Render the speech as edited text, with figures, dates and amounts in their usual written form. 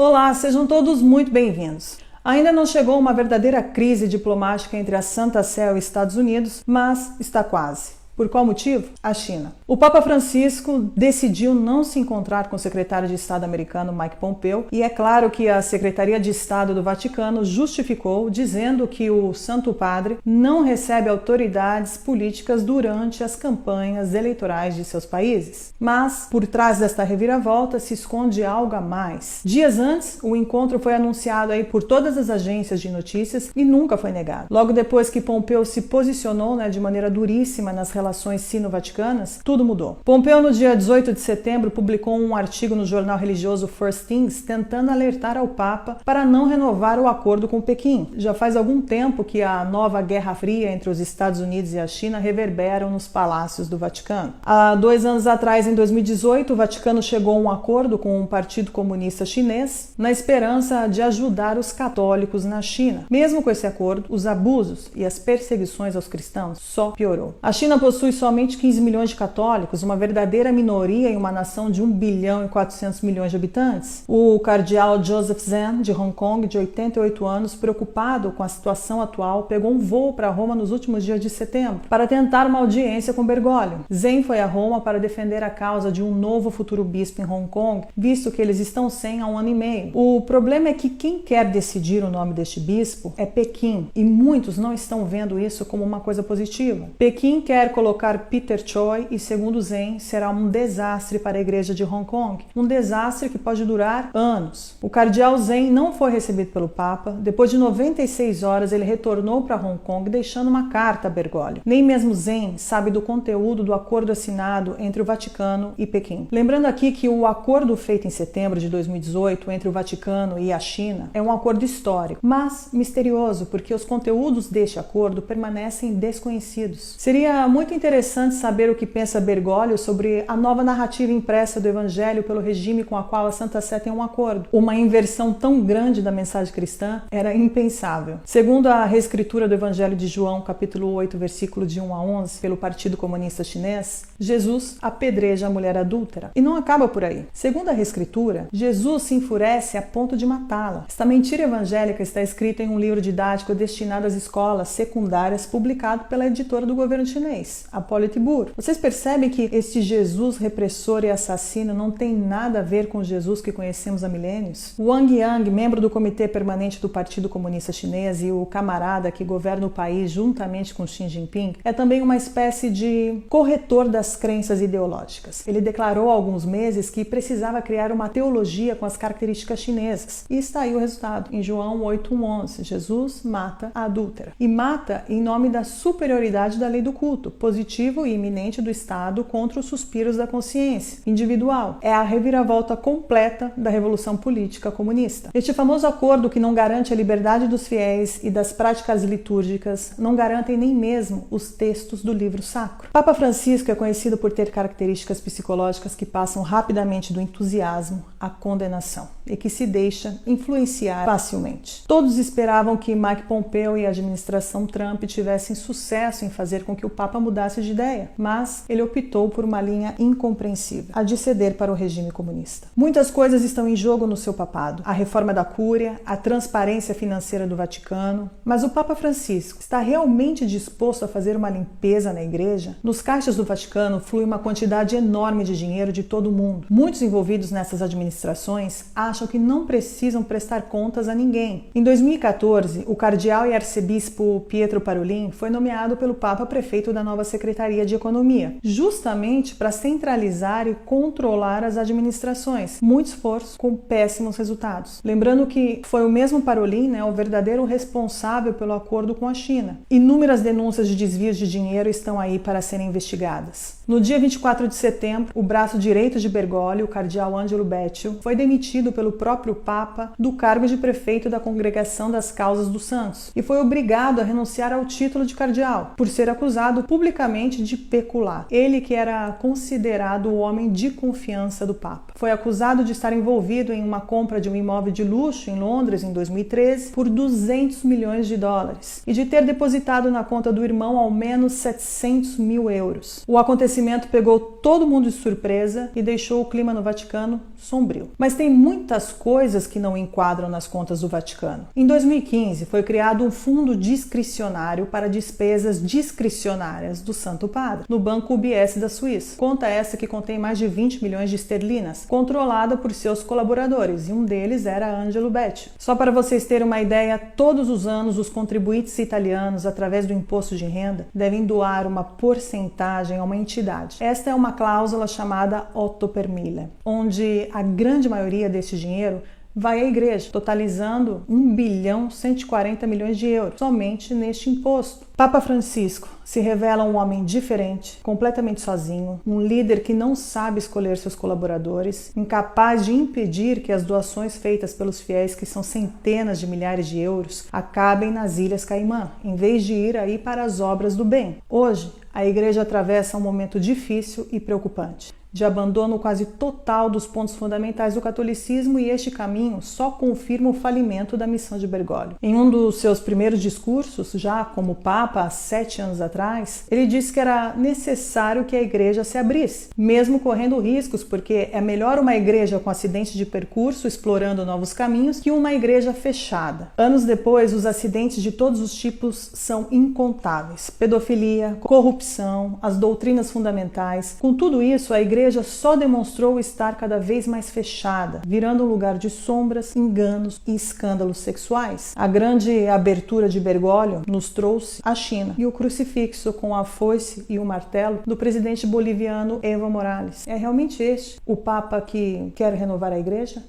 Olá, sejam todos muito bem-vindos. Ainda não chegou uma verdadeira crise diplomática entre a Santa Sé e os Estados Unidos, mas está quase. Por qual motivo? A China. O Papa Francisco decidiu não se encontrar com o secretário de Estado americano Mike Pompeo, e é claro que a Secretaria de Estado do Vaticano justificou, dizendo que o Santo Padre não recebe autoridades políticas durante as campanhas eleitorais de seus países. Mas, por trás desta reviravolta, se esconde algo a mais. Dias antes, o encontro foi anunciado aí por todas as agências de notícias e nunca foi negado. Logo depois que Pompeo se posicionou de maneira duríssima nas relações sino-vaticanas, tudo mudou. Pompeo, no dia 18 de setembro, publicou um artigo no jornal religioso First Things, tentando alertar ao Papa para não renovar o acordo com Pequim. Já faz algum tempo que a nova Guerra Fria entre os Estados Unidos e a China reverberam nos palácios do Vaticano. Há 2 anos atrás, em 2018, o Vaticano chegou a um acordo com o Partido Comunista Chinês, na esperança de ajudar os católicos na China. Mesmo com esse acordo, os abusos e as perseguições aos cristãos só piorou. A China possui somente 15 milhões de católicos, uma verdadeira minoria em uma nação de 1 bilhão e 400 milhões de habitantes. O cardeal Joseph Zen, de Hong Kong, de 88 anos, preocupado com a situação atual, pegou um voo para Roma nos últimos dias de setembro para tentar uma audiência com Bergoglio. Zen foi a Roma para defender a causa de um novo futuro bispo em Hong Kong, visto que eles estão sem há 1 ano e meio. O problema é que quem quer decidir o nome deste bispo é Pequim, e muitos não estão vendo isso como uma coisa positiva. Pequim quer colocar Peter Choi e, segundo Zen, será um desastre para a igreja de Hong Kong. Um desastre que pode durar anos. O cardeal Zen não foi recebido pelo Papa. Depois de 96 horas, ele retornou para Hong Kong, deixando uma carta a Bergoglio. Nem mesmo Zen sabe do conteúdo do acordo assinado entre o Vaticano e Pequim. Lembrando aqui que o acordo feito em setembro de 2018 entre o Vaticano e a China é um acordo histórico, mas misterioso, porque os conteúdos deste acordo permanecem desconhecidos. Seria muito interessante saber o que pensa Bergoglio sobre a nova narrativa impressa do Evangelho pelo regime com a qual a Santa Sé tem um acordo. Uma inversão tão grande da mensagem cristã era impensável. Segundo a reescritura do Evangelho de João, capítulo 8, versículo de 1 a 11, pelo Partido Comunista Chinês, Jesus apedreja a mulher adúltera. E não acaba por aí. Segundo a reescritura, Jesus se enfurece a ponto de matá-la. Esta mentira evangélica está escrita em um livro didático destinado às escolas secundárias, publicado pela editora do governo chinês, a Politburo. Vocês percebem que este Jesus repressor e assassino não tem nada a ver com o Jesus que conhecemos há milênios? Wang Yang, membro do Comitê Permanente do Partido Comunista Chinês e o camarada que governa o país juntamente com Xi Jinping, é também uma espécie de corretor das crenças ideológicas. Ele declarou há alguns meses que precisava criar uma teologia com as características chinesas. E está aí o resultado. Em João 8:11, Jesus mata a adúltera. E mata em nome da superioridade da lei do culto, positivo e iminente do Estado contra os suspiros da consciência individual. É a reviravolta completa da revolução política comunista. Este famoso acordo que não garante a liberdade dos fiéis e das práticas litúrgicas não garantem nem mesmo os textos do livro sacro. Papa Francisco é conhecido por ter características psicológicas que passam rapidamente do entusiasmo à condenação e que se deixa influenciar facilmente. Todos esperavam que Mike Pompeo e a administração Trump tivessem sucesso em fazer com que o Papa mudasse de ideia, mas ele optou por uma linha incompreensível, a de ceder para o regime comunista. Muitas coisas estão em jogo no seu papado: a reforma da Cúria, a transparência financeira do Vaticano. Mas o Papa Francisco está realmente disposto a fazer uma limpeza na igreja? Nos caixas do Vaticano flui uma quantidade enorme de dinheiro de todo o mundo. Muitos envolvidos nessas administrações acham que não precisam prestar contas a ninguém. Em 2014, o cardeal e arcebispo Pietro Parolin foi nomeado pelo Papa prefeito da nova Secretaria de Economia, justamente para centralizar e controlar as administrações. Muito esforço com péssimos resultados. Lembrando que foi o mesmo Parolin, o verdadeiro responsável pelo acordo com a China. Inúmeras denúncias de desvios de dinheiro estão aí para serem investigadas. No dia 24 de setembro, o braço direito de Bergoglio, o cardeal Angelo Becciu, foi demitido pelo próprio Papa do cargo de prefeito da Congregação das Causas dos Santos e foi obrigado a renunciar ao título de cardeal, por ser acusado publicamente de pecular. Ele, que era considerado o homem de confiança do Papa, foi acusado de estar envolvido em uma compra de um imóvel de luxo em Londres em 2013 por 200 milhões de dólares e de ter depositado na conta do irmão ao menos 700 mil euros. O acontecimento pegou todo mundo de surpresa e deixou o clima no Vaticano sombrio. Mas tem muitas coisas que não enquadram nas contas do Vaticano. Em 2015, foi criado um fundo discricionário para despesas discricionárias do Santo Padre, no Banco UBS da Suíça. Conta essa que contém mais de 20 milhões de esterlinas, controlada por seus colaboradores, e um deles era Angelo Becciu. Só para vocês terem uma ideia, todos os anos os contribuintes italianos, através do imposto de renda, devem doar uma porcentagem a uma entidade. Esta é uma cláusula chamada 8 per mille, onde a grande maioria desse dinheiro vai à igreja, totalizando 1,140 bilhões de euros somente neste imposto. Papa Francisco se revela um homem diferente, completamente sozinho, um líder que não sabe escolher seus colaboradores, incapaz de impedir que as doações feitas pelos fiéis, que são centenas de milhares de euros, acabem nas Ilhas Caimã, em vez de ir aí para as obras do bem. Hoje, a igreja atravessa um momento difícil e preocupante, de abandono quase total dos pontos fundamentais do catolicismo, e este caminho só confirma o falimento da missão de Bergoglio. Em um dos seus primeiros discursos, já como Papa há 7 anos atrás, ele disse que era necessário que a igreja se abrisse, mesmo correndo riscos, porque é melhor uma igreja com acidente de percurso explorando novos caminhos que uma igreja fechada. Anos depois, os acidentes de todos os tipos são incontáveis: pedofilia, corrupção, as doutrinas fundamentais. Com tudo isso, a igreja só demonstrou estar cada vez mais fechada, virando um lugar de sombras, enganos e escândalos sexuais. A grande abertura de Bergoglio nos trouxe a China e o crucifixo com a foice e o martelo do presidente boliviano Evo Morales. É realmente este o Papa que quer renovar a igreja?